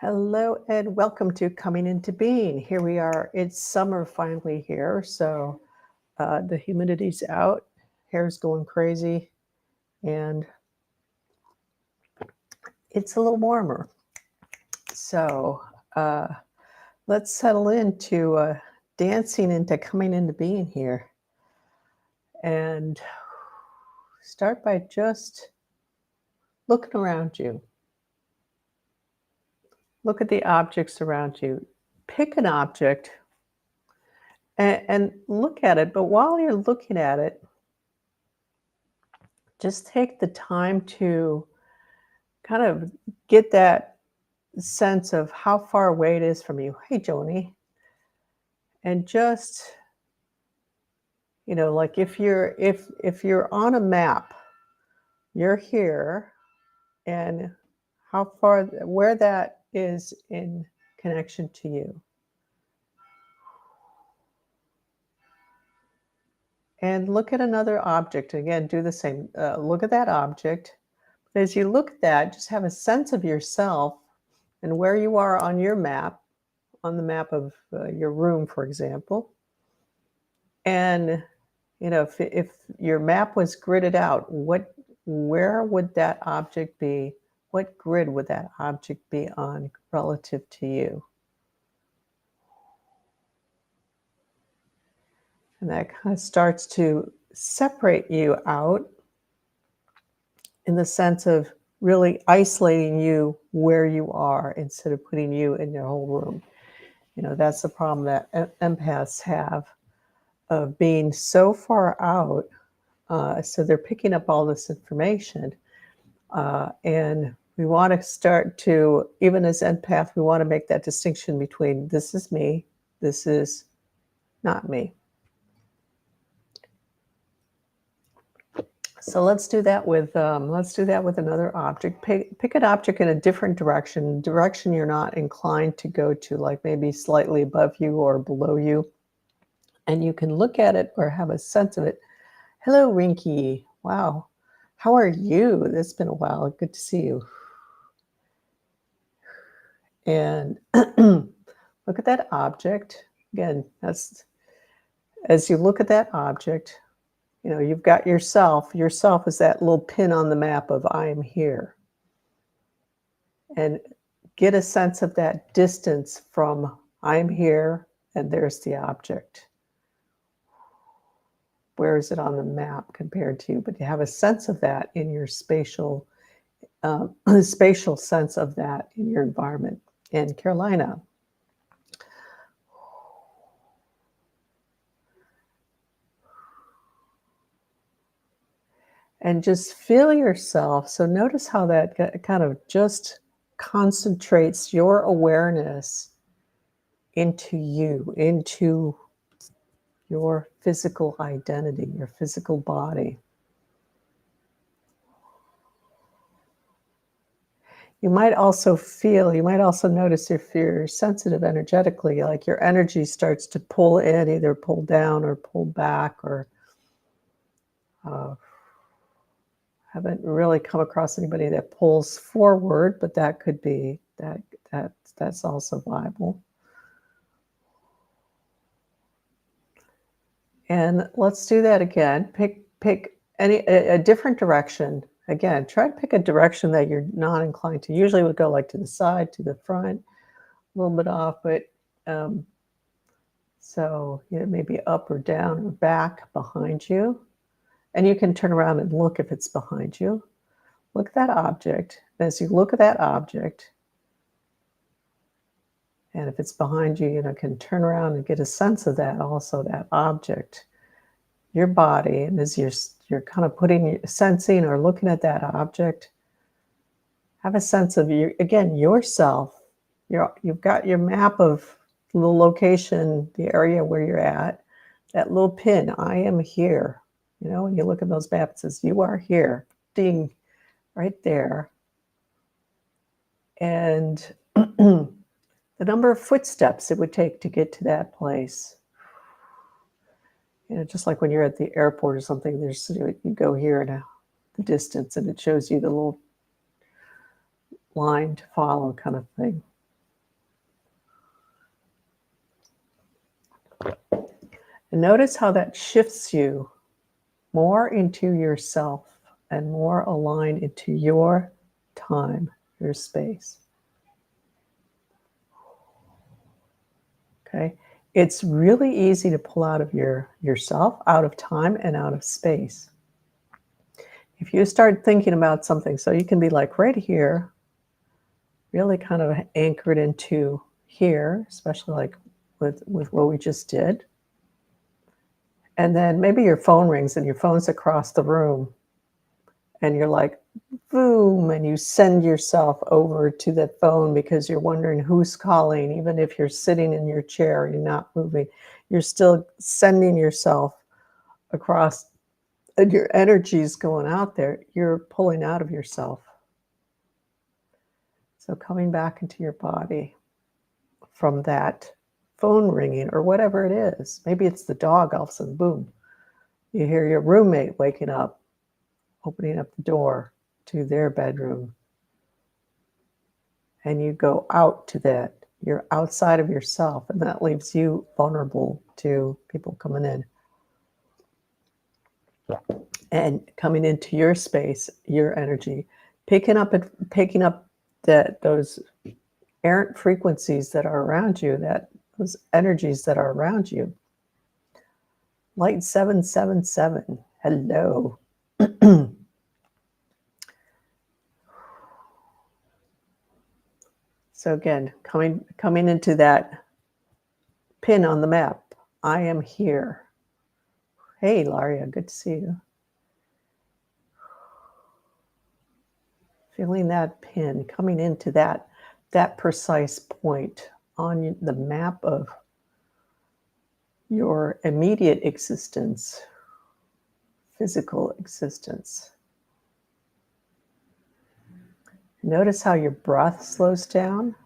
Hello and welcome to Coming Into Being. Here we are. It's summer finally here, so the humidity's out, hair's going crazy, and it's a little warmer. So uh, let's settle into dancing into coming into being here. And start by just looking around you. Look at the objects around you. Pick an object and look at it, but while you're looking at it, just take the time to kind of get that sense of how far away it is from you. Hey, Joni. And just, like if you're on a map, you're here, and how far where that is in connection to you. And look at another object. Again, do the same. Look at that object. As you look at that, just have a sense of yourself and where you are on your map, on the map of your room, for example. And if your map was gridded out, where would that object be? What grid would that object be on relative to you? And that kind of starts to separate you out in the sense of really isolating you where you are instead of putting you in your whole room. That's the problem that empaths have of being so far out. So they're picking up all this information. And we want to start to, even as empath, we want to make that distinction between this is me, this is not me. So let's do that with another object. Pick an object in a different direction you're not inclined to go to, like maybe slightly above you or below you. And you can look at it or have a sense of it. Hello, Rinky. Wow. How are you? It's been a while. Good to see you. And look at that object. Again, as you look at that object, you've got yourself. Yourself is that little pin on the map of I am here. And get a sense of that distance from I'm here and there's the object. Where is it on the map compared to you? But you have a sense of that in your spatial sense of that in your environment. And Carolina. And just feel yourself. So notice how that kind of just concentrates your awareness into you, into your physical identity, your physical body. You might also notice if you're sensitive energetically, like your energy starts to pull in, either pull down or pull back, or haven't really come across anybody that pulls forward, but that could be, that's also viable. And let's do that again. Pick a different direction. Again, try to pick a direction that you're not inclined to. Usually would go like to the side, to the front, a little bit off, but so maybe up or down or back, behind you. And you can turn around and look if it's behind you. Look at that object. As you look at that object, and if it's behind you, can turn around and get a sense of that also, that object, your body. And as you're kind of sensing or looking at that object, have a sense of yourself. You've got your map of the location, the area where you're at, that little pin, I am here. When you look at those maps, it says you are here, ding, right there. And the number of footsteps it would take to get to that place. Just like when you're at the airport or something, you go here in the distance and it shows you the little line to follow kind of thing. And notice how that shifts you more into yourself and more aligned into your time, your space. Okay? It's really easy to pull out of yourself, out of time and out of space. If you start thinking about something, so you can be like right here, really kind of anchored into here, especially like with what we just did. And then maybe your phone rings and your phone's across the room and you're like, boom, and you send yourself over to that phone because you're wondering who's calling. Even if you're sitting in your chair, you're not moving, you're still sending yourself across, and your energy's going out there. You're pulling out of yourself. So coming back into your body from that phone ringing or whatever it is. Maybe it's the dog, all of a sudden, boom, you hear your roommate waking up, opening up the door to their bedroom. And you go out to that. You're outside of yourself, and that leaves you vulnerable to people coming in. And coming into your space, your energy, picking up those errant frequencies that are around you, those energies that are around you. Light 777, hello. So again, coming into that pin on the map. I am here. Hey, Laria, good to see you. Feeling that pin, coming into that precise point on the map of your immediate existence, physical existence. Notice how your breath slows down.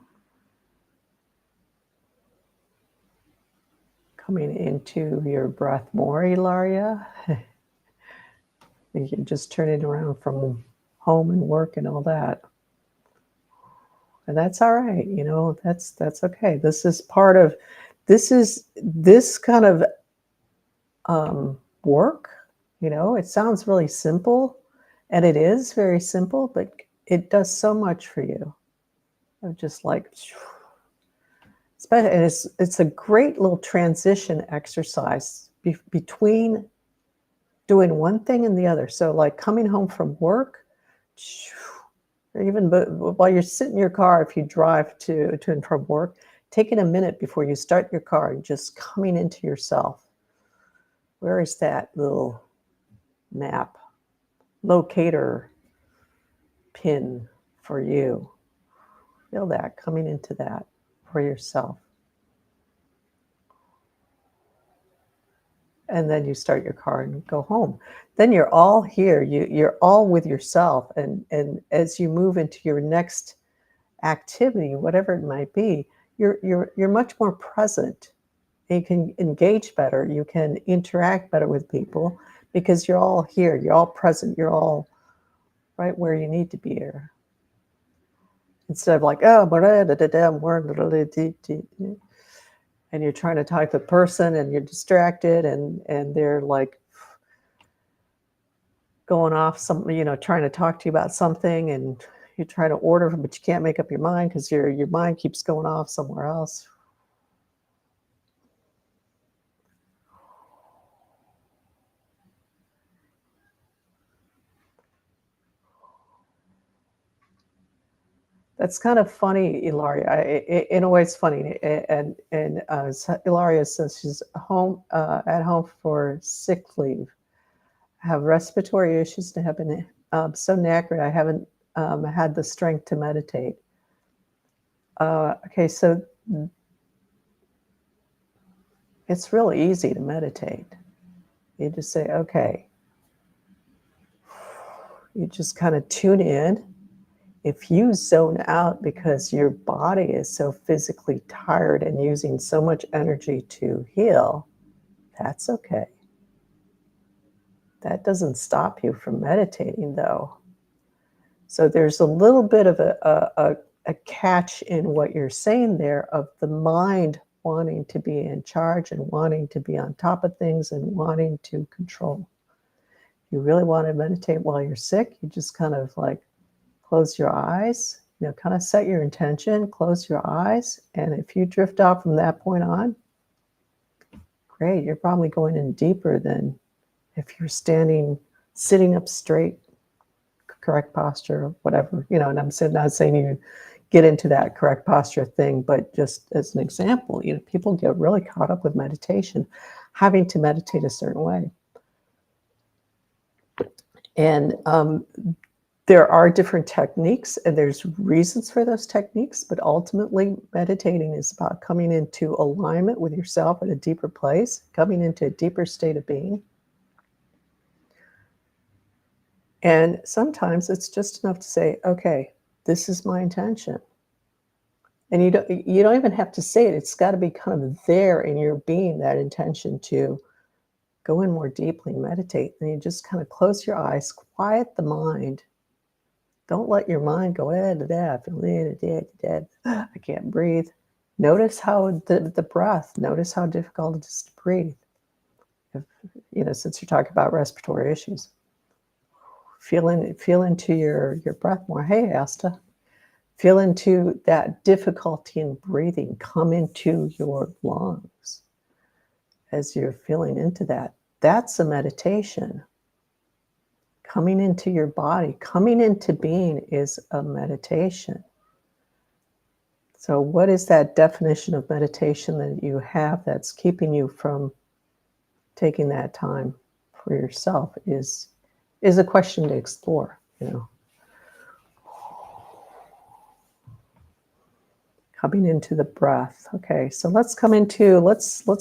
Coming into your breath more, Ilaria. You can just turn it around from home and work and all that. And that's all right, that's okay. This is part of this kind of work. It sounds really simple, and it is very simple, but it does so much for you. I'm just like, and it's a great little transition exercise between doing one thing and the other. So like coming home from work, or even while you're sitting in your car, if you drive to and from work, taking a minute before you start your car and just coming into yourself. Where is that little map, locator pin for you? Feel that coming into that for yourself. And then you start your car and go home. Then you're all here. You're all with yourself. And as you move into your next activity, whatever it might be, you're much more present. You can engage better. You can interact better with people because you're all here. You're all present. You're all right where you need to be here. Instead of like, oh, and you're trying to talk to the person and you're distracted and they're like going off trying to talk to you about something, and you're trying to order, but you can't make up your mind because your mind keeps going off somewhere else. That's kind of funny, Ilaria. In a way, it's funny. And Ilaria says she's at home for sick leave. I have respiratory issues and have been so knackered I haven't had the strength to meditate. Okay, so it's really easy to meditate. You just say, okay. You just kind of tune in. If you zone out because your body is so physically tired and using so much energy to heal, that's okay. That doesn't stop you from meditating, though. So there's a little bit of a catch in what you're saying there of the mind wanting to be in charge and wanting to be on top of things and wanting to control. You really want to meditate while you're sick, you just kind of like close your eyes, kind of set your intention, close your eyes. And if you drift off from that point on, great, you're probably going in deeper than if you're sitting up straight, correct posture, whatever, and I'm not saying you get into that correct posture thing, but just as an example, people get really caught up with meditation, having to meditate a certain way. And there are different techniques and there's reasons for those techniques, but ultimately meditating is about coming into alignment with yourself at a deeper place, coming into a deeper state of being. And sometimes it's just enough to say, okay, this is my intention. And you don't even have to say it. It's got to be kind of there in your being, that intention to go in more deeply and meditate. And you just kind of close your eyes, quiet the mind. Don't let your mind go, I can't breathe. Notice how the breath, notice how difficult it is to breathe. Since you're talking about respiratory issues. Feel into your breath more. Hey, Asta. Feel into that difficulty in breathing. Come into your lungs as you're feeling into that. That's a meditation. Coming into your body, coming into being is a meditation. So what is that definition of meditation that you have that's keeping you from taking that time for yourself is a question to explore, Coming into the breath. Okay, so let's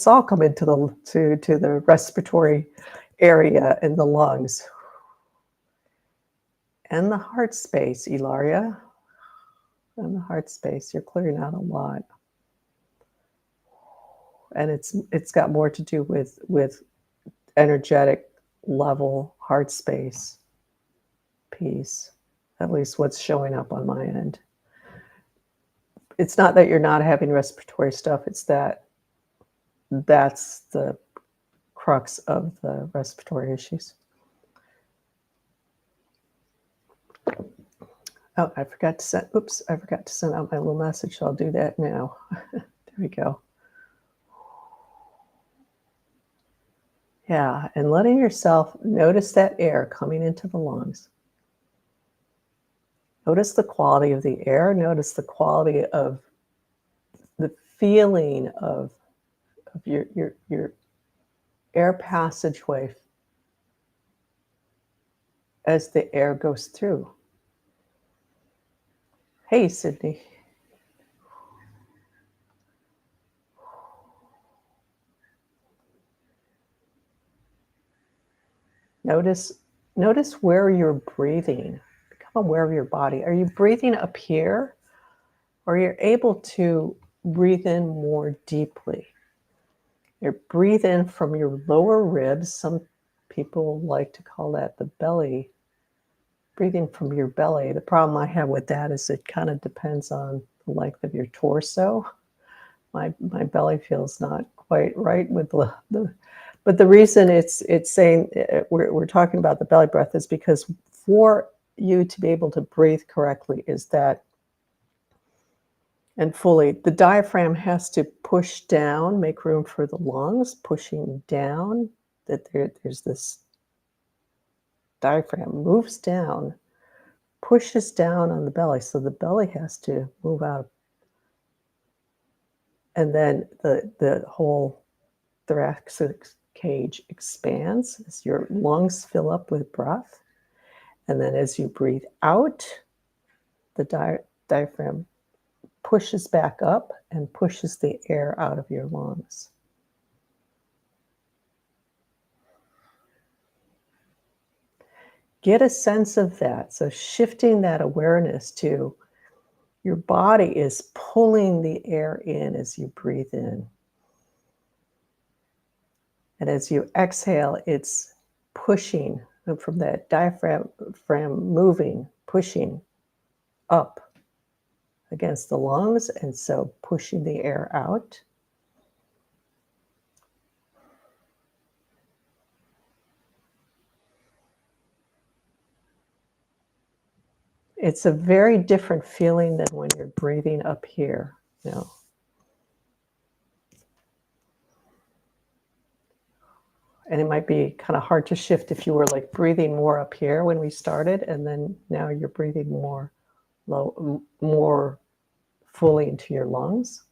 all come into the respiratory area in the lungs and the heart space, Ilaria. And the heart space, you're clearing out a lot, and it's got more to do with energetic level, heart space, peace. At least what's showing up on my end. It's not that you're not having respiratory stuff, it's that's the crux of the respiratory issues. Oh, I forgot to send out my little message, so I'll do that now. There we go. Yeah, and letting yourself notice that air coming into the lungs. Notice the quality of the air. Notice the quality of the feeling of your air passageway as the air goes through. Hey, Sydney. Notice where you're breathing. Become aware of your body. Are you breathing up here? Or you're able to breathe in more deeply? You breathe in from your lower ribs. Some people like to call that the belly. Breathing from your belly. The problem I have with that is it kind of depends on the length of your torso. My belly feels not quite right with but the reason it's saying we're talking about the belly breath is because for you to be able to breathe correctly is that, and fully, the diaphragm has to push down, make room for the lungs, pushing down, that there's this diaphragm moves down, pushes down on the belly, so the belly has to move out. And then the whole thoracic cage expands as your lungs fill up with breath. And then as you breathe out, the diaphragm pushes back up and pushes the air out of your lungs. Get a sense of that. So shifting that awareness to your body is pulling the air in as you breathe in. And as you exhale, it's pushing from that diaphragm moving, pushing up against the lungs, and so pushing the air out. it's a very different feeling than when you're breathing up here, you know. And it might be kind of hard to shift if you were like breathing more up here when we started, and then now you're breathing more low, more fully into your lungs.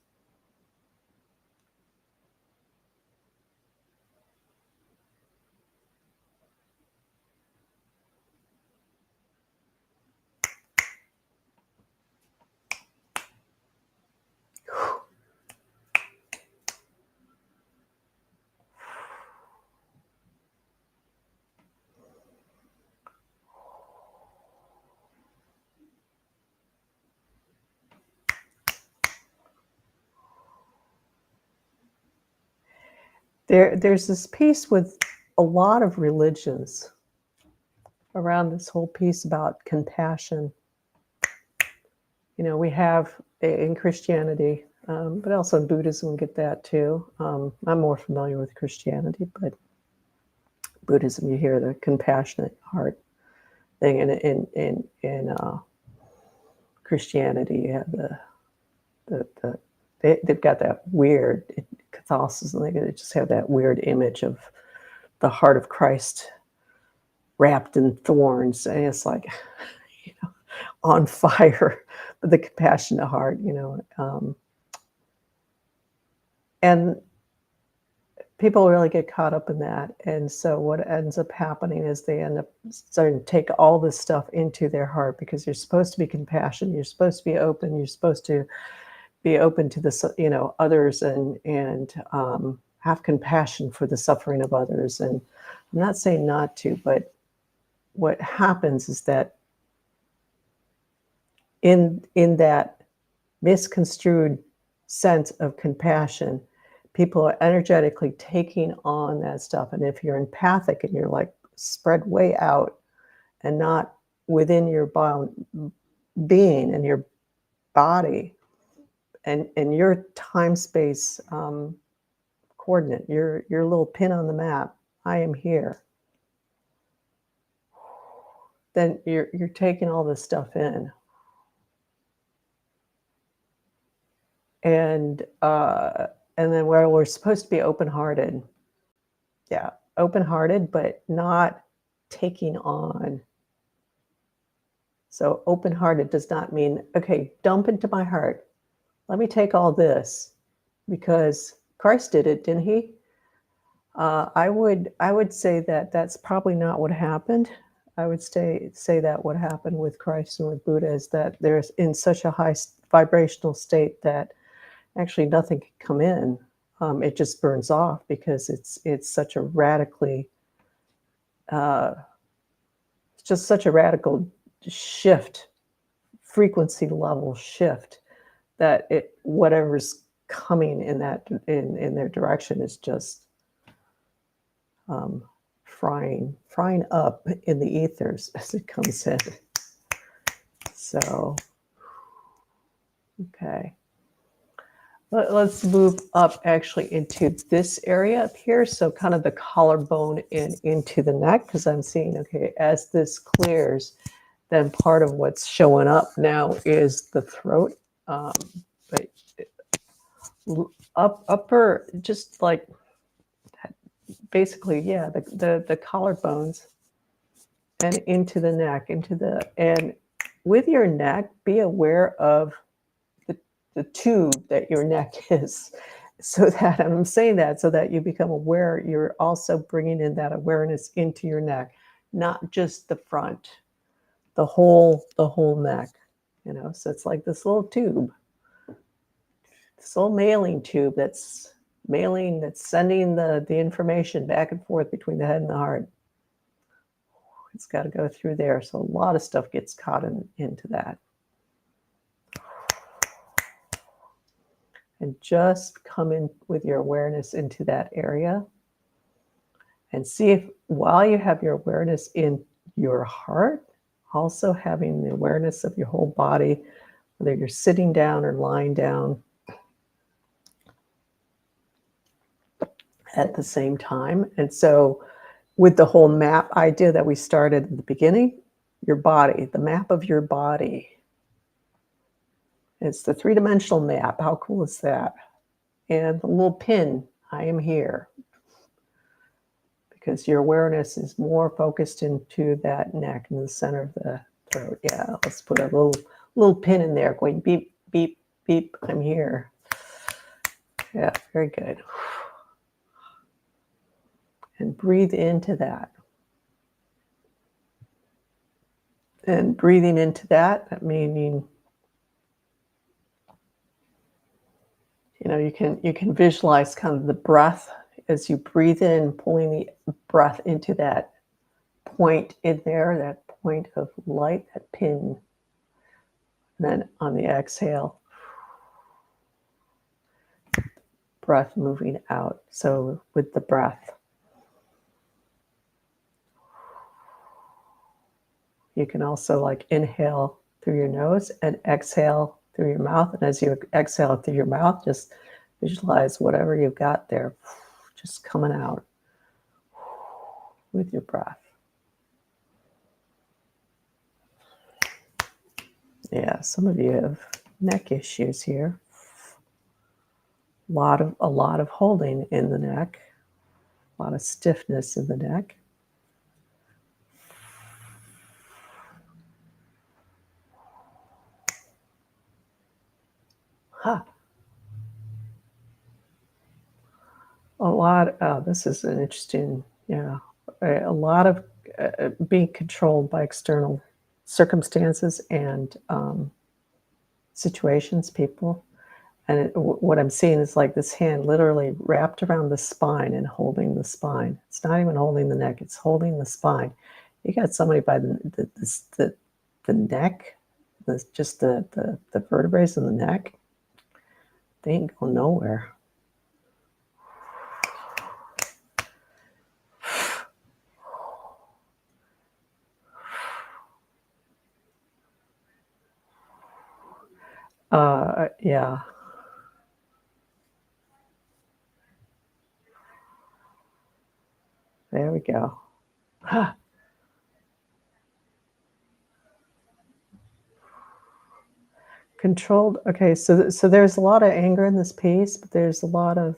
There's this piece with a lot of religions around this whole piece about compassion. You know, we have in Christianity, but also in Buddhism, we get that too. I'm more familiar with Christianity, but Buddhism, you hear the compassionate heart thing. And in Christianity, you have they've got that weird Catholicism. They just have that weird image of the heart of Christ wrapped in thorns, and it's like, you know, on fire. But the compassionate heart, you know, and people really get caught up in that. And so what ends up happening is they end up starting to take all this stuff into their heart, because you're supposed to be compassionate, you're supposed to be open, you're supposed to be open to the, you know, others, and have compassion for the suffering of others. And I'm not saying not to, but what happens is that in that misconstrued sense of compassion, people are energetically taking on that stuff. And if you're empathic and you're like spread way out and not within your being and your body, and your time space coordinate, your little pin on the map, I am here, then you're taking all this stuff in. And then where we're supposed to be open-hearted. Yeah, open-hearted, but not taking on. So open-hearted does not mean, okay, dump into my heart. Let me take all this, because Christ did it, didn't he? I would say that that's probably not what happened. I would say that what happened with Christ and with Buddha is that they're in such a high vibrational state that actually nothing can come in. It just burns off, because it's such a radically, it's just such a radical shift, frequency level shift, that whatever's coming in that in their direction is just frying up in the ethers as it comes in. So, okay. Let's move up actually into this area up here. So kind of the collarbone and into the neck, because I'm seeing, okay, as this clears, then part of what's showing up now is the throat. But upper, just like basically, yeah, the collarbones and into the neck, and with your neck, be aware of the tube that your neck is, so that, and I'm saying that so that you become aware, you're also bringing in that awareness into your neck, not just the front, the whole neck, you know. So it's like this little tube, this little mailing tube that's sending the information back and forth between the head and the heart. It's got to go through there. So a lot of stuff gets caught into that. And just come in with your awareness into that area, and see if, while you have your awareness in your heart, also having the awareness of your whole body, whether you're sitting down or lying down at the same time. And so with the whole map idea that we started at the beginning, your body, the map of your body. It's the three-dimensional map. How cool is that? And the little pin, I am here. Because your awareness is more focused into that neck in the center of the throat. Yeah, let's put a little pin in there going beep, beep, beep, I'm here. Yeah, very good. And breathe into that. And breathing into that meaning, you can visualize kind of the breath as you breathe in, pulling the breath into that point in there, that point of light, that pin. And then on the exhale, breath moving out. So with the breath, you can also like inhale through your nose and exhale through your mouth. And as you exhale through your mouth, just visualize whatever you've got there just coming out with your breath. Yeah, some of you have neck issues here. A lot of holding in the neck, a lot of stiffness in the neck. Huh. A lot. This is an interesting. Yeah, a lot of being controlled by external circumstances and situations, people. And what I'm seeing is like this hand literally wrapped around the spine and holding the spine. It's not even holding the neck; it's holding the spine. You got somebody by the neck, just the vertebrae in the neck. They ain't going nowhere. Yeah. There we go. Huh. Controlled. Okay, so there's a lot of anger in this piece, but there's a lot of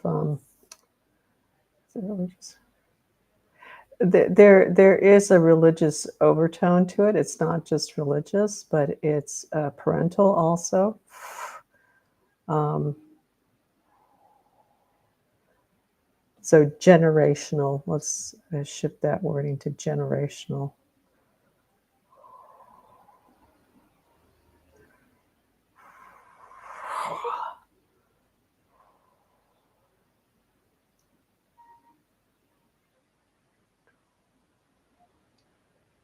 there is a religious overtone to it. It's not just religious, but it's parental also. So generational. Let's shift that wording to generational.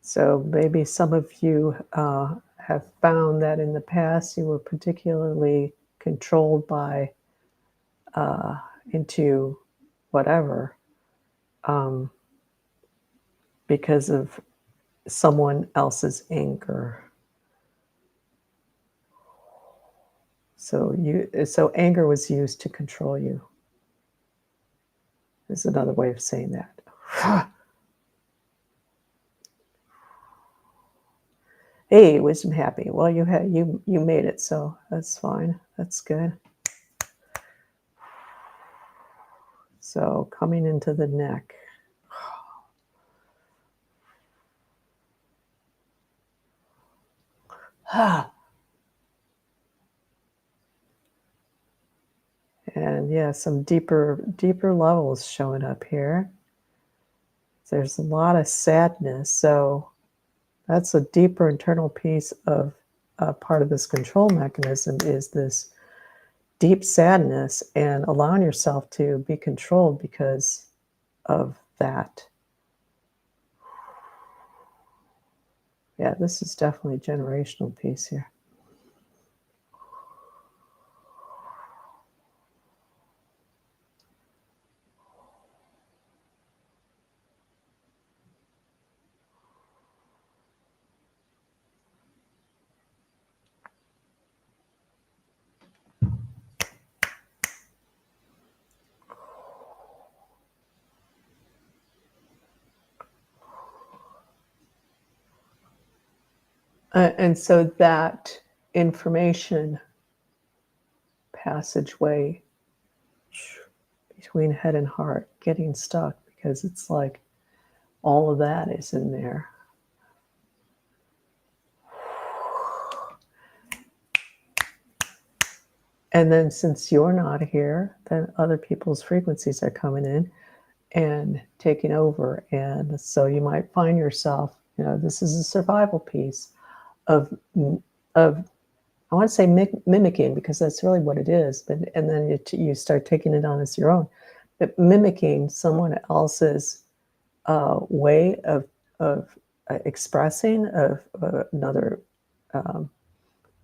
So maybe some of you have found that in the past you were particularly controlled by into whatever because of someone else's anger. So anger was used to control you. Is another way of saying that. Hey, wisdom happy. Well, you made it, so that's fine. That's good. So coming into the neck. And yeah, some deeper levels showing up here. There's a lot of sadness. So that's a deeper internal piece of part of this control mechanism is this deep sadness and allowing yourself to be controlled because of that. Yeah, this is definitely a generational piece here. And so that information passageway between head and heart getting stuck, because it's like all of that is in there. And then since you're not here, then other people's frequencies are coming in and taking over. And so you might find yourself, this is a survival piece of I want to say mimicking, because that's really what it is. But and then you start taking it on as your own, but mimicking someone else's way of expressing, of another,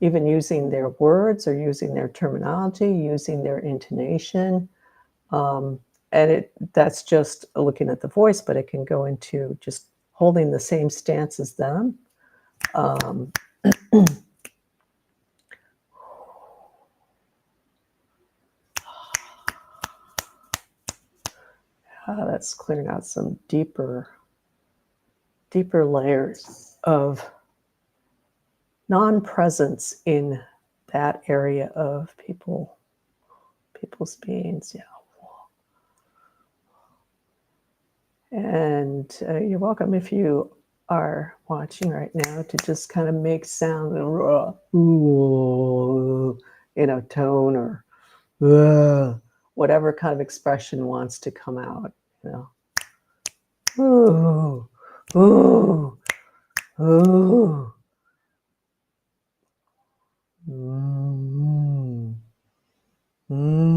even using their words or using their terminology, using their intonation. And that's just looking at the voice, but it can go into just holding the same stance as them. That's clearing out some deeper layers of non-presence in that area of people's beings. Yeah. And you're welcome, if you are watching right now, to just kind of make sound, tone, or whatever kind of expression wants to come out. Ooh, ooh, ooh. Mm, mm.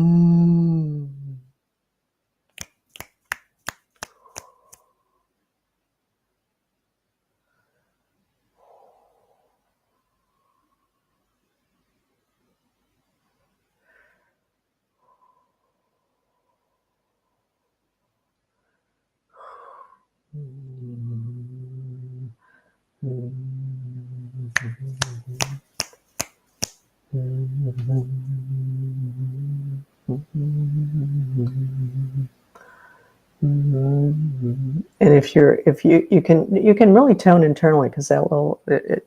And if you can really tone internally, because that will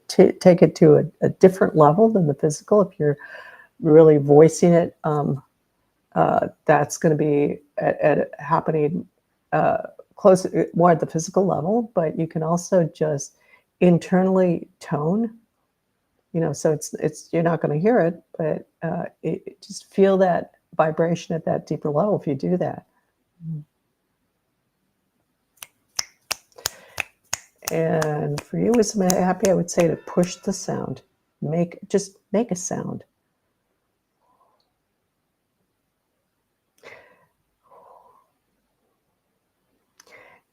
take it to a different level than the physical. If you're really voicing it, that's going to be at happening close, more at the physical level. But you can also just internally tone. So it's you're not going to hear it, but just feel that vibration at that deeper level if you do that. And for you, wisdom and happy, I would say to push the sound. Just make a sound.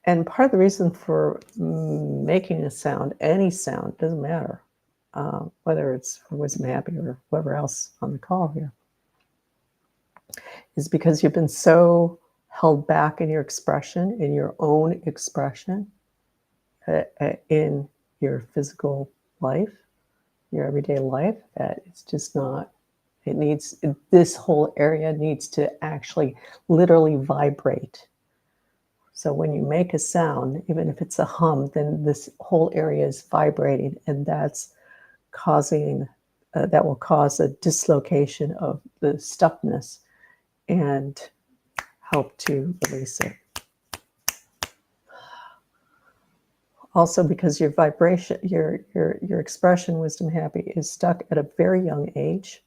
And part of the reason for making a sound, any sound, doesn't matter, whether it's for wisdom and happy or whoever else on the call here, is because you've been so held back in your expression, in your own expression, in your physical life, your everyday life, that it's just not, this whole area needs to actually literally vibrate. So when you make a sound, even if it's a hum, then this whole area is vibrating, and that's causing, that will cause a dislocation of the stuckness and help to release it. Also, because your vibration, your expression, wisdom, happy, is stuck at a very young age.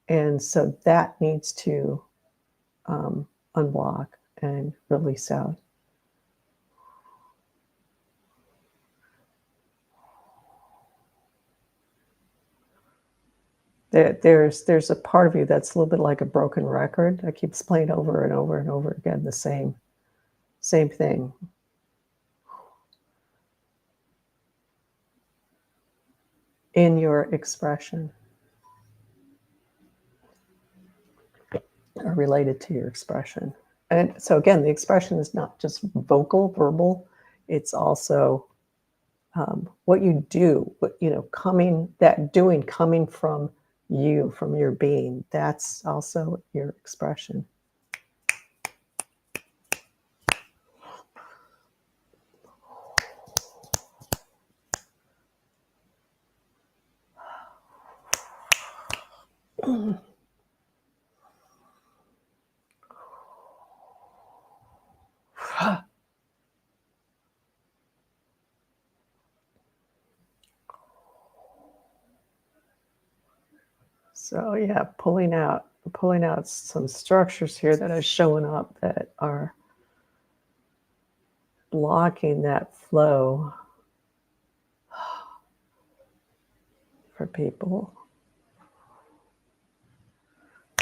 And so that needs to unblock and release out. There's a part of you that's a little bit like a broken record that keeps playing over and over and over again the same thing. In your expression, or related to your expression. And so again, the expression is not just verbal, it's also what you do, coming from you, from your being. That's also your expression. So yeah, pulling out some structures here that are showing up that are blocking that flow for people.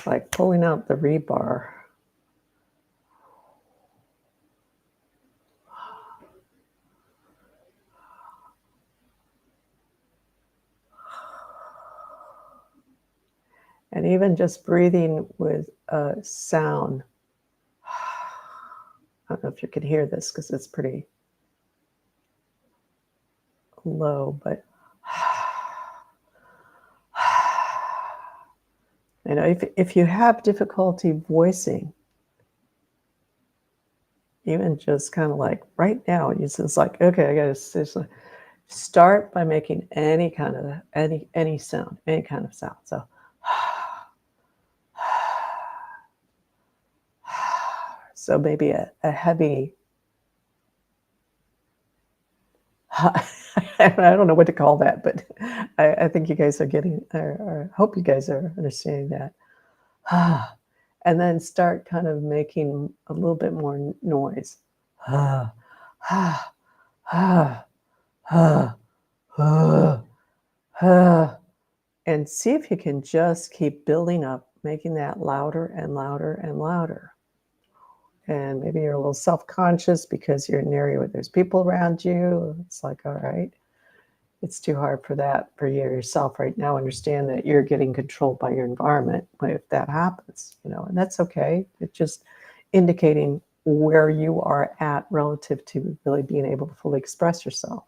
Like pulling out the rebar. And even just breathing with a sound. I don't know if you can hear this because it's pretty low, but you know, if you have difficulty voicing, even just kind of like right now, it's just like, okay, I gotta start by making any kind of any sound, any kind of sound. So so maybe a heavy I don't know what to call that, but I think you guys are getting, or hope you guys are understanding that. And then start kind of making a little bit more noise. And see if you can just keep building up, making that louder and louder and louder. And maybe you're a little self-conscious because you're in an area where there's people around you. It's like, all right, it's too hard for that for you yourself right now. Understand that you're getting controlled by your environment if that happens, you know, and that's okay. It's just indicating where you are at relative to really being able to fully express yourself.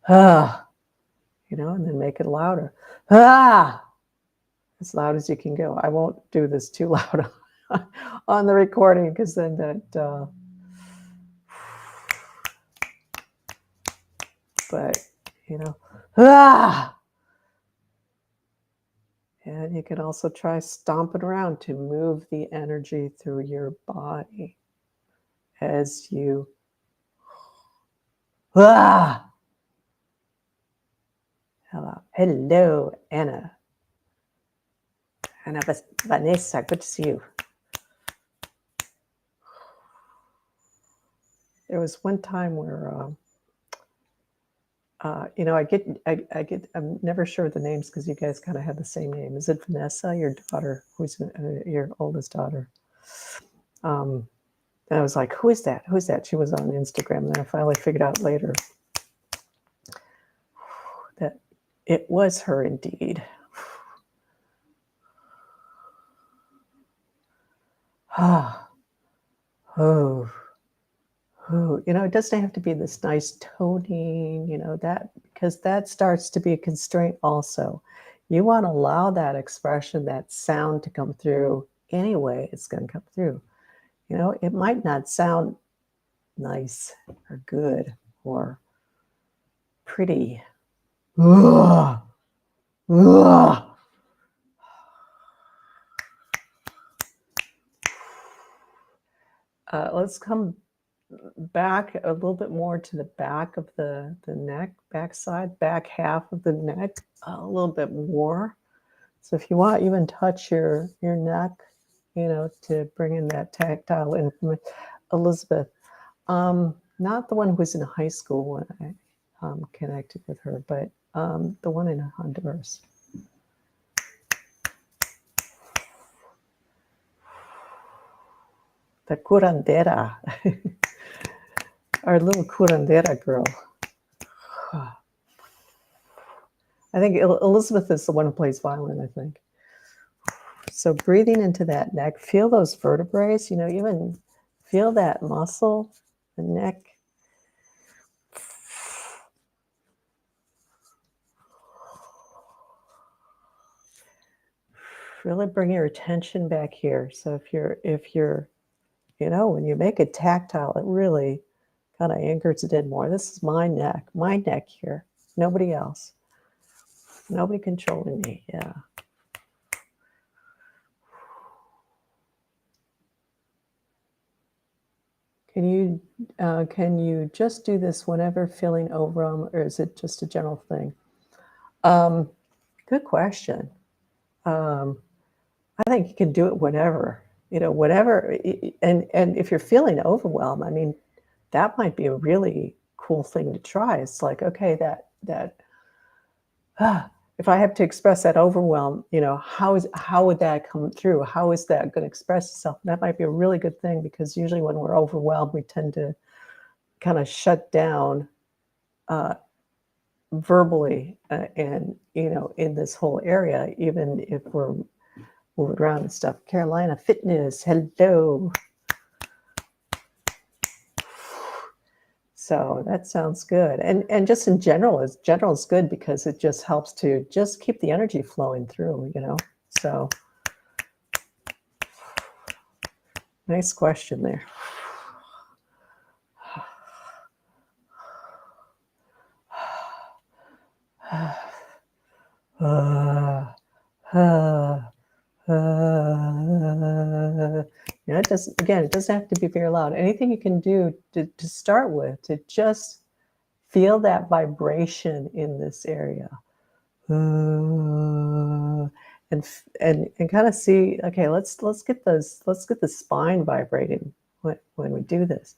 You know, and then make it louder. As loud as you can go. I won't do this too loud on the recording because then that, but you know, and you can also try stomping around to move the energy through your body as you hello Anna Vanessa, good to see you. There was one time where you know, I'm never sure of the names because you guys kind of have the same name. Is it Vanessa, your daughter, who's your oldest daughter? And I was like, who is that? Who is that? She was on Instagram. And I finally figured out later that it was her indeed. Oh, you know, it doesn't have to be this nice toning, you know, that, because that starts to be a constraint also. You want to allow that expression, that sound to come through anyway. It's going to come through. You know, it might not sound nice or good or pretty. Let's come back a little bit more to the back of the neck, back half of the neck, a little bit more. So if you want, even touch your neck, you know, to bring in that tactile information. Elizabeth, not the one who was in high school when I connected with her, but the one in Honduras. The curandera, our little curandera girl. I think Elizabeth is the one who plays violin, I think. So breathing into that neck, feel those vertebrae, you know, even feel that muscle, the neck. Really bring your attention back here. So if you're, you know, when you make it tactile, it really kind of anchors it in more. This is my neck here. Nobody else. Nobody controlling me. Yeah. Can you just do this whenever feeling overwhelmed, or is it just a general thing? Um, Good question. Um, I think you can do it whenever, whenever. And if you're feeling overwhelmed, I mean, that might be a really cool thing to try. It's like, okay, if I have to express that overwhelm, how would that come through? How is that going to express itself? That might be a really good thing, because usually when we're overwhelmed, we tend to kind of shut down uh, verbally, and in this whole area, even if we're moving around and stuff. Carolina Fitness, hello. So that sounds good. And just in general is good, because it just helps to just keep the energy flowing through, So nice question there. It doesn't have to be very loud. Anything you can do to start with, to just feel that vibration in this area, and kind of see. Okay, let's get the spine vibrating when we do this.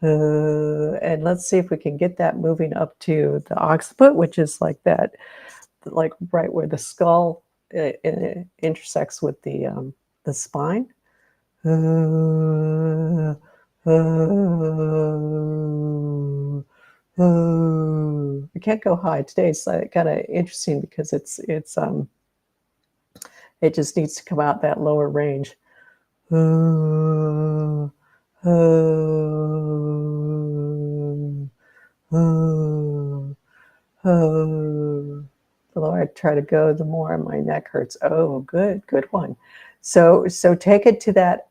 And let's see if we can get that moving up to the occiput, which is like that, like right where the skull intersects with the spine. We can't go high today. It's kind of interesting, because it just needs to come out that lower range. The lower I try to go, the more my neck hurts. Oh, good one. So take it to that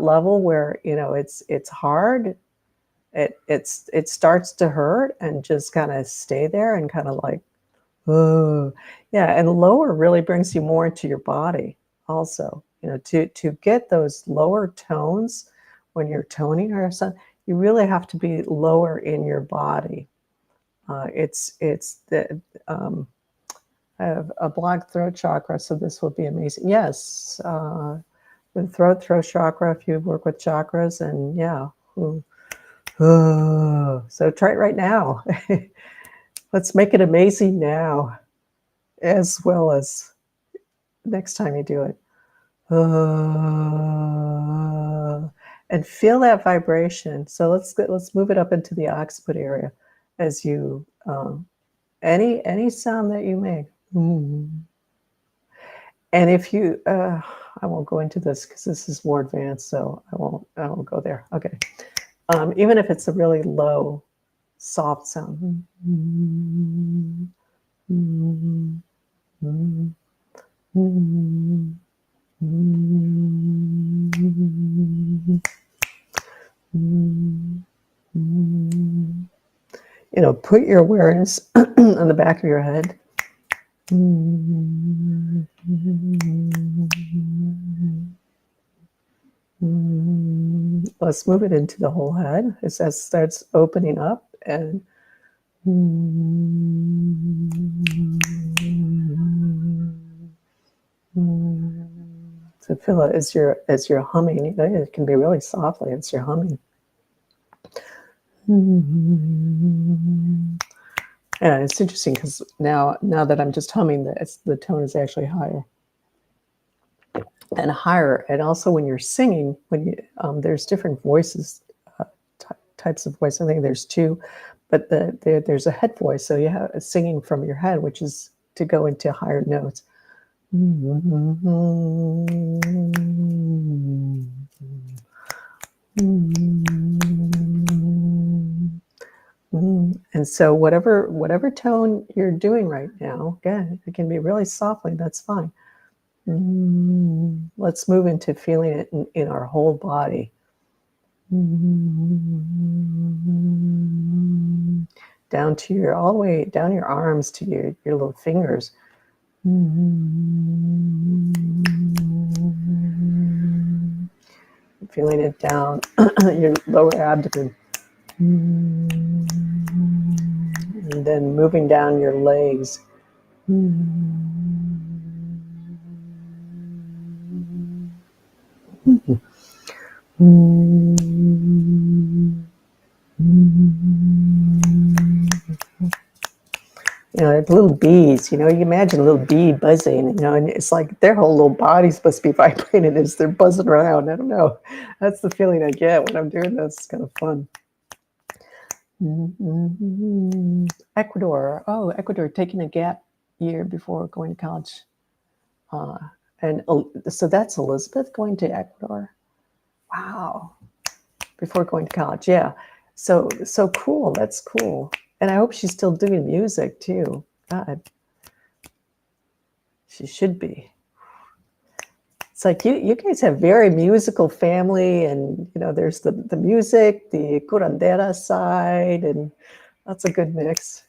level where it's hard. It starts to hurt, and just kind of stay there, and kind of like, oh, yeah. And lower really brings you more into your body. Also, to get those lower tones when you're toning or something, you really have to be lower in your body. It's the I have a blocked throat chakra, so this will be amazing. Yes, the throat chakra, if you work with chakras, and yeah. So try it right now. Let's make it amazing now, as well as next time you do it. And feel that vibration. So let's move it up into the occiput area, as you any sound that you make. And if you, I won't go into this because this is more advanced, so I won't go there. Okay. Even if it's a really low, soft sound. Put your awareness on the back of your head. Let's move it into the whole head as that starts opening up, and so feel it as you're humming. It can be really softly as you're humming. Yeah, it's interesting, because now that I'm just humming, the tone is actually higher and higher. And also when you're singing, there's different voices, types of voice. I think there's two, but there's a head voice. So you have a singing from your head, which is to go into higher notes. And so whatever tone you're doing right now, again, it can be really softly, that's fine. Let's move into feeling it in our whole body. Down to all the way down your arms to your little fingers. feeling it down your lower abdomen. And then moving down your legs. Like little bees, you imagine a little bee buzzing, and it's like their whole little bodies must be vibrating as they're buzzing around. I don't know. That's the feeling I get when I'm doing this. It's kind of fun. Ecuador. Oh, Ecuador, taking a gap year before going to college. And so that's Elizabeth going to Ecuador. Wow. Before going to college. Yeah. So cool. That's cool. And I hope she's still doing music too. God. She should be. It's like you guys have very musical family, and there's the music, the curandera side, and that's a good mix.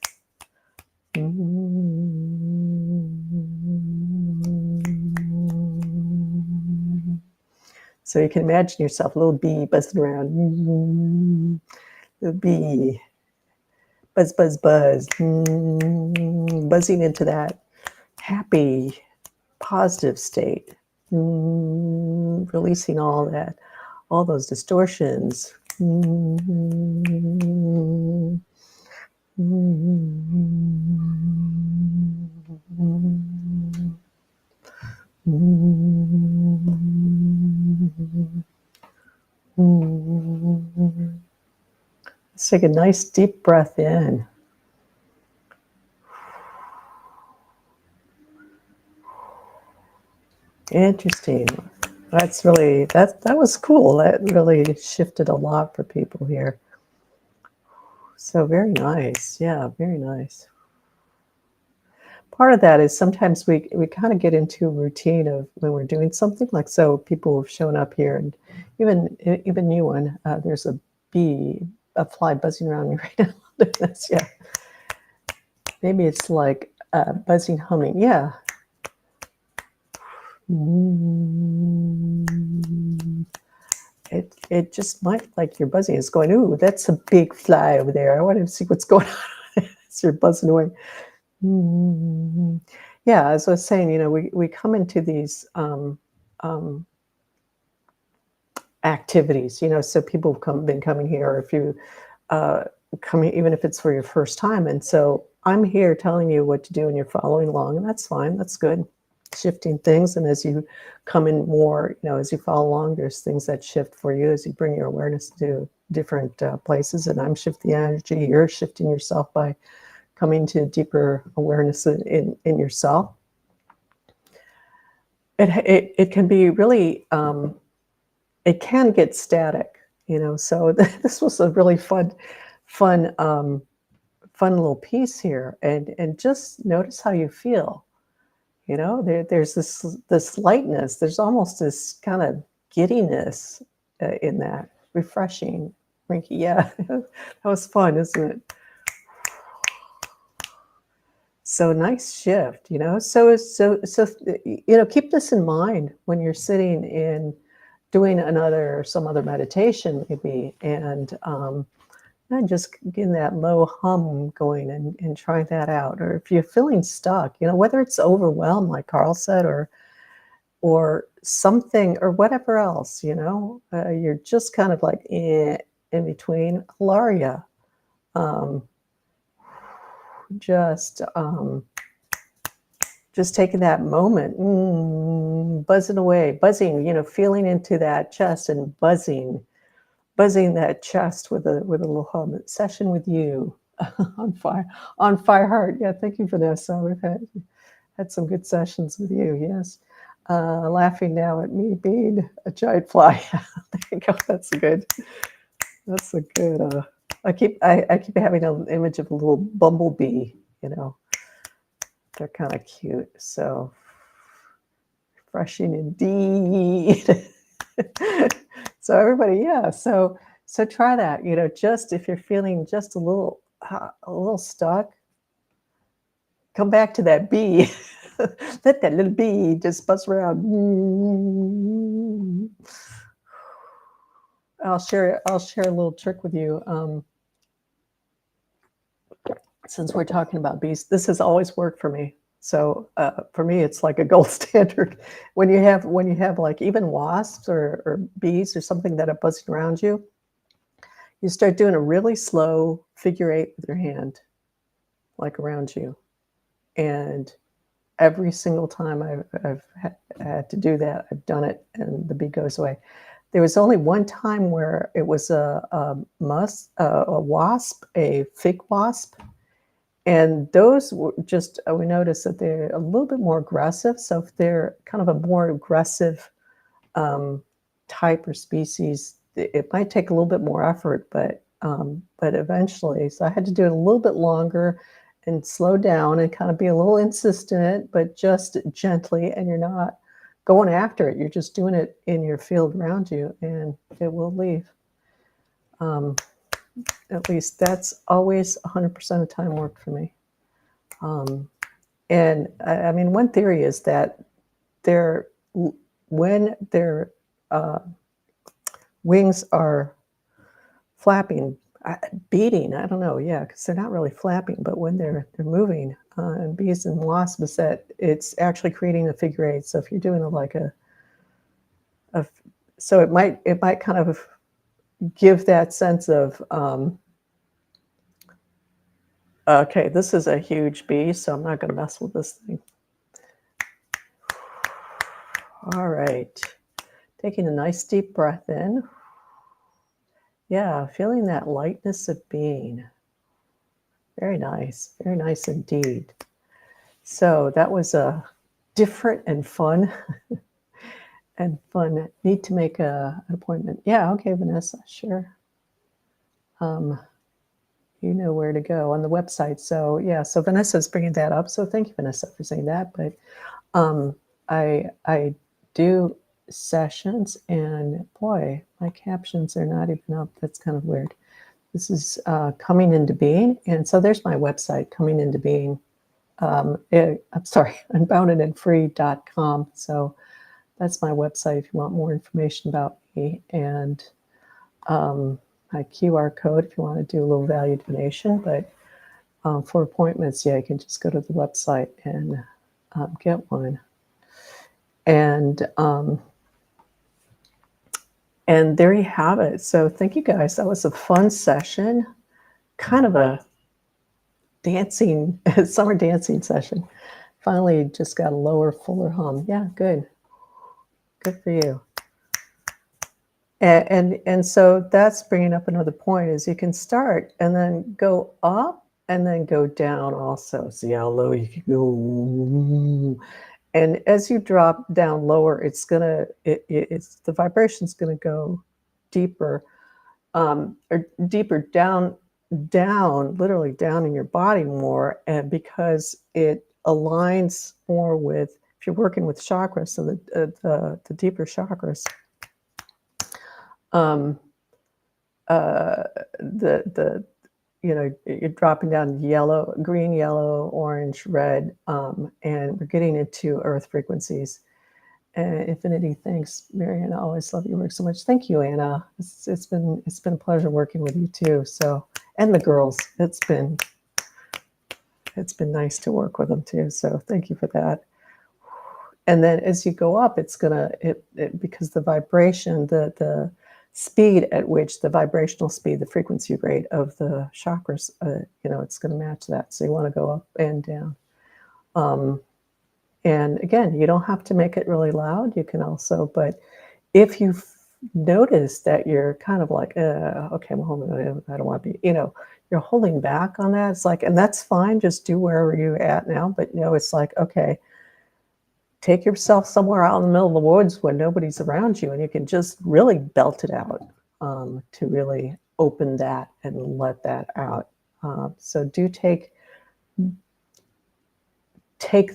So you can imagine yourself, a little bee buzzing around. Little bee. Buzz, buzz, buzz. Buzzing into that happy, positive state. Releasing all that, all those distortions. Let's take a nice deep breath in. Interesting. That's really, that was cool. That really shifted a lot for people here. So very nice. Yeah, very nice. Part of that is sometimes we kind of get into a routine of when we're doing something, like, so people have shown up here, and even new one, there's a fly buzzing around me right now. Yeah. Maybe it's like buzzing, humming. Yeah. It just might, like, your buzzing is going, ooh, that's a big fly over there. I want to see what's going on. So you're buzzing away. Yeah, as I was saying, we come into these activities, so people have been coming here, or if you coming, even if it's for your first time. And so I'm here telling you what to do, and you're following along, and that's fine. That's good. Shifting things. And as you come in more, as you follow along, there's things that shift for you as you bring your awareness to different places. And I'm shifting energy. You're shifting yourself by coming to deeper awareness in yourself. It can be really, it can get static, so this was a really fun little piece here. And just notice how you feel. There's this lightness. There's almost this kind of giddiness in that. Refreshing. Rinky, yeah. That was fun, isn't it? So nice shift, so keep this in mind when you're sitting in doing some other meditation maybe, and just getting that low hum going, and trying that out. Or if you're feeling stuck, whether it's overwhelmed, like Carl said, or something, or whatever else, you're just kind of like in between. Hilaria, just taking that moment, buzzing away, feeling into that chest, and buzzing that chest with a little hum. Session with you. on fire heart. Yeah, thank you, Vanessa. We've had some good sessions with you. Yes. Laughing now at me being a giant fly. There you go. That's a good. I keep having an image of a little bumblebee. They're kind of cute. So refreshing indeed. So everybody, yeah. So try that. Just if you're feeling just a little stuck, come back to that bee. Let that little bee just buzz around. I'll share a little trick with you. Since we're talking about bees, this has always worked for me. So for me, it's like a gold standard. When you have like even wasps or bees or something that are buzzing around you, you start doing a really slow figure 8 with your hand, like around you. And every single time I've had to do that, I've done it, and the bee goes away. There was only one time where it was a wasp, a fake wasp, and those were just, we noticed that they're a little bit more aggressive. So if they're kind of a more aggressive type or species, it might take a little bit more effort, but eventually, so I had to do it a little bit longer and slow down and kind of be a little insistent, but just gently, and you're not going after it. You're just doing it in your field around you, and it will leave. At least that's always 100% of the time worked for me. And I mean, one theory is that when their wings are flapping, beating, I don't know, yeah, because they're not really flapping, but when they're moving, and bees and wasps, is that it's actually creating a figure 8. So if you're doing like so it might kind of give that sense of, okay, this is a huge bee, so I'm not going to mess with this thing. All right, taking a nice deep breath in. Yeah, feeling that lightness of being. Very nice indeed. So that was a different and fun and fun. Need to make an appointment. Yeah, okay, Vanessa, sure. You know where to go on the website. So yeah, so Vanessa's bringing that up. So thank you, Vanessa, for saying that. But I do sessions, and boy, my captions are not even up. That's kind of weird. This is Coming Into Being, and so there's my website, Coming Into Being. I'm sorry, unboundedandfree.com. So that's my website if you want more information about me, and my QR code if you want to do a little value donation. But for appointments, yeah, you can just go to the website and get one. And there you have it. So thank you guys. That was a fun session, kind of a dancing, summer dancing session. Finally, just got a lower, fuller hum. Yeah, good. Good for you. And so that's bringing up another point, is you can start and then go up and then go down also. See how low you can go. And as you drop down lower, it's the vibration's gonna go deeper, or deeper down, literally down in your body more, and because it aligns more with, if you're working with chakras, so the deeper chakras, you're dropping down yellow, green, yellow, orange, red, and we're getting into earth frequencies. Infinity, thanks, Marianne. I always love your work so much. Thank you, Anna. It's been a pleasure working with you too. So, and the girls, it's been nice to work with them too. So thank you for that. And then as you go up, it's gonna because the vibration, the speed at which the vibrational speed, the frequency rate of the chakras, it's going to match that. So you want to go up and down. And again, you don't have to make it really loud. You can also, but if you notice that you're kind of like, okay, well, I don't want to be, you're holding back on that. It's like, and that's fine. Just do wherever you're at now. But it's like, okay, take yourself somewhere out in the middle of the woods where nobody's around you, and you can just really belt it out, to really open that and let that out. So do take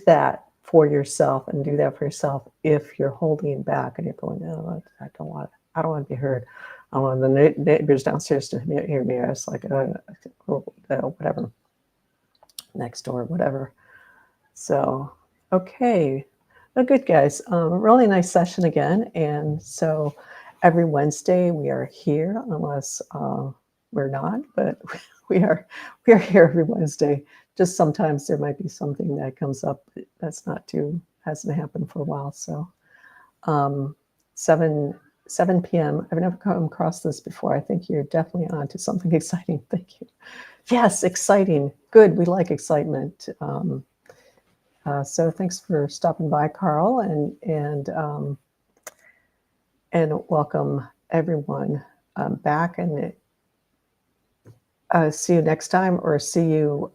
that for yourself and do that for yourself. If you're holding back and you're going, no, I don't want to be heard. I want the neighbors downstairs to hear me. I was like, whatever, next door, whatever. So, okay. Well, good, guys. Really nice session again. And so every Wednesday we are here, unless we're not, but we are here every Wednesday. Just sometimes there might be something that comes up that's not too hasn't happened for a while. So um, 7 p.m. I've never come across this before. I think you're definitely on to something exciting. Thank you. Yes, exciting. Good. We like excitement. So thanks for stopping by, Carl, and welcome everyone back. And see you next time, or see you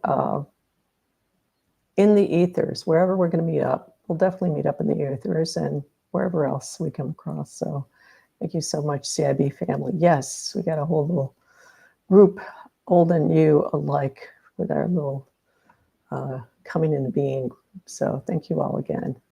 in the ethers, wherever we're going to meet up. We'll definitely meet up in the ethers and wherever else we come across. So thank you so much, CIB family. Yes, we got a whole little group, old and new alike, with our little coming into being. So thank you all again.